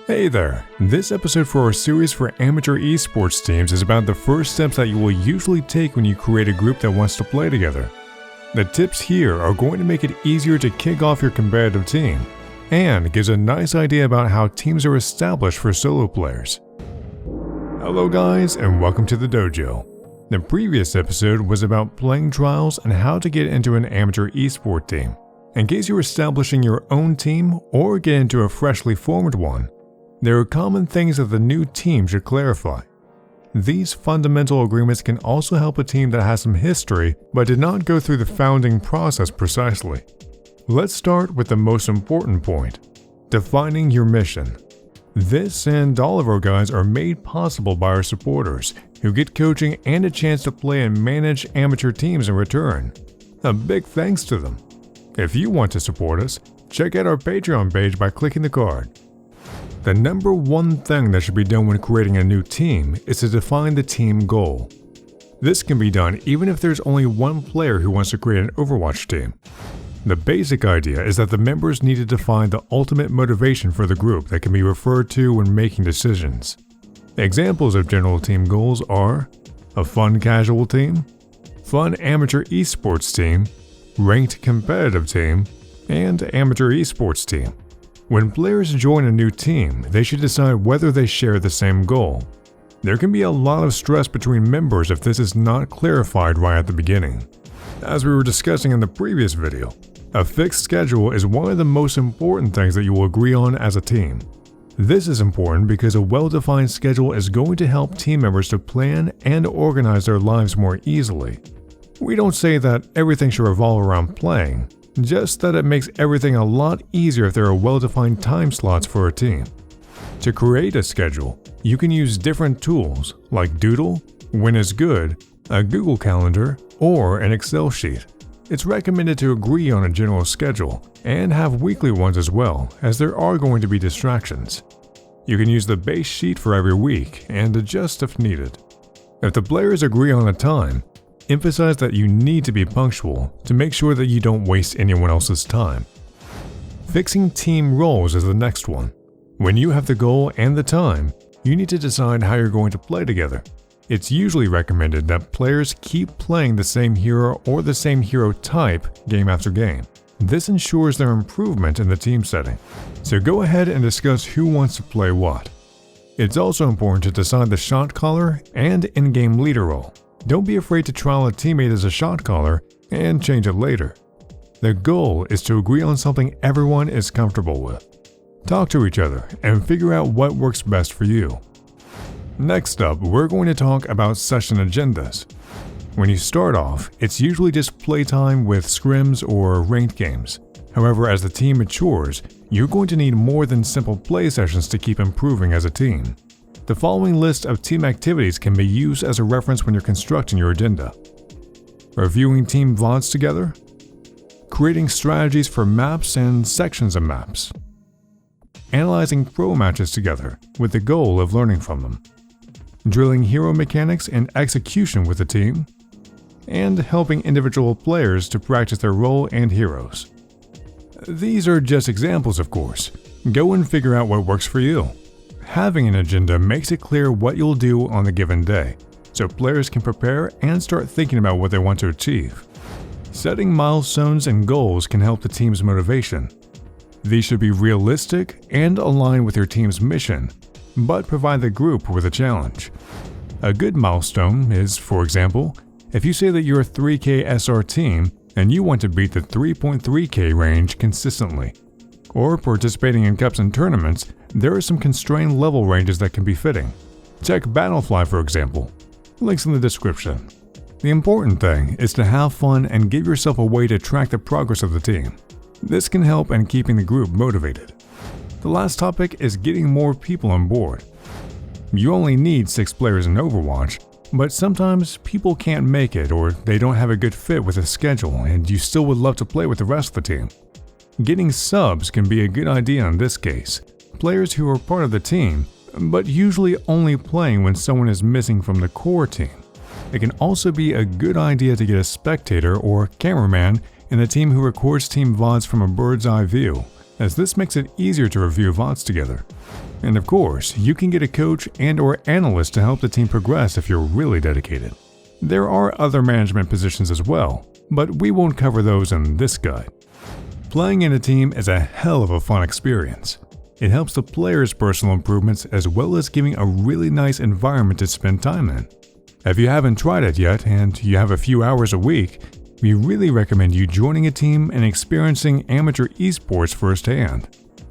Hey there! This episode for our series for amateur esports teams is about the first steps that you will usually take when you create a group that wants to play together. The tips here are going to make it easier to kick off your competitive team, and gives a nice idea about how teams are established for solo players. Hello guys, and welcome to the dojo. The previous episode was about playing trials and how to get into an amateur esport team. In case you're establishing your own team or get into a freshly formed one, there are common things that the new team should clarify. These fundamental agreements can also help a team that has some history but did not go through the founding process precisely. Let's start with the most important point: defining your mission. This and all of our guides are made possible by our supporters, who get coaching and a chance to play and manage amateur teams in return. A big thanks to them. If you want to support us, check out our Patreon page by clicking the card. The number one thing that should be done when creating a new team is to define the team goal. This can be done even if there's only one player who wants to create an Overwatch team. The basic idea is that the members need to define the ultimate motivation for the group that can be referred to when making decisions. Examples of general team goals are a fun casual team, fun amateur esports team, ranked competitive team, and amateur esports team. When players join a new team, they should decide whether they share the same goal. There can be a lot of stress between members if this is not clarified right at the beginning. As we were discussing in the previous video, a fixed schedule is one of the most important things that you will agree on as a team. This is important because a well-defined schedule is going to help team members to plan and organize their lives more easily. We don't say that everything should revolve around playing, just that it makes everything a lot easier if there are well-defined time slots for a team. To create a schedule, you can use different tools like Doodle, When is Good, a Google Calendar, or an Excel sheet. It's recommended to agree on a general schedule and have weekly ones as well, as there are going to be distractions. You can use the base sheet for every week and adjust if needed. If the players agree on a time, emphasize that you need to be punctual to make sure that you don't waste anyone else's time. Fixing team roles is the next one. When you have the goal and the time, you need to decide how you're going to play together. It's usually recommended that players keep playing the same hero or the same hero type game after game. This ensures their improvement in the team setting. So go ahead and discuss who wants to play what. It's also important to decide the shot caller and in-game leader role. Don't be afraid to trial a teammate as a shot caller and change it later. The goal is to agree on something everyone is comfortable with. Talk to each other and figure out what works best for you. Next up, we're going to talk about session agendas. When you start off, it's usually just playtime with scrims or ranked games. However, as the team matures, you're going to need more than simple play sessions to keep improving as a team. The following list of team activities can be used as a reference when you're constructing your agenda. Reviewing team VODs together, creating strategies for maps and sections of maps, analyzing pro matches together with the goal of learning from them, drilling hero mechanics and execution with the team, and helping individual players to practice their role and heroes. These are just examples, of course. Go and figure out what works for you. Having an agenda makes it clear what you'll do on a given day, so players can prepare and start thinking about what they want to achieve. Setting milestones and goals can help the team's motivation. These should be realistic and align with your team's mission, but provide the group with a challenge. A good milestone is, for example, if you say that you're a 3K SR team and you want to beat the 3.3K range consistently, or participating in cups and tournaments, there are some constrained level ranges that can be fitting. Check Battlefly for example. Links in the description. The important thing is to have fun and give yourself a way to track the progress of the team. This can help in keeping the group motivated. The last topic is getting more people on board. You only need 6 players in Overwatch, but sometimes people can't make it or they don't have a good fit with the schedule and you still would love to play with the rest of the team. Getting subs can be a good idea in this case. Players who are part of the team, but usually only playing when someone is missing from the core team. It can also be a good idea to get a spectator or cameraman in the team who records team VODs from a bird's eye view, as this makes it easier to review VODs together. And of course, you can get a coach and/or analyst to help the team progress if you're really dedicated. There are other management positions as well, but we won't cover those in this guide. Playing in a team is a hell of a fun experience. It helps the players' personal improvements as well as giving a really nice environment to spend time in. If you haven't tried it yet and you have a few hours a week, we really recommend you joining a team and experiencing amateur esports firsthand.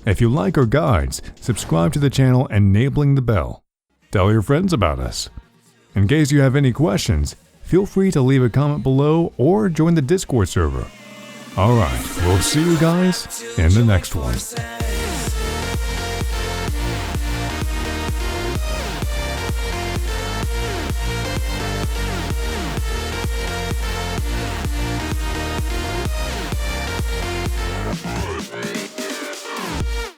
If you like our guides, subscribe to the channel and enabling the bell. Tell your friends about us. In case you have any questions, feel free to leave a comment below or join the Discord server. Alright, we'll see you guys in the next one.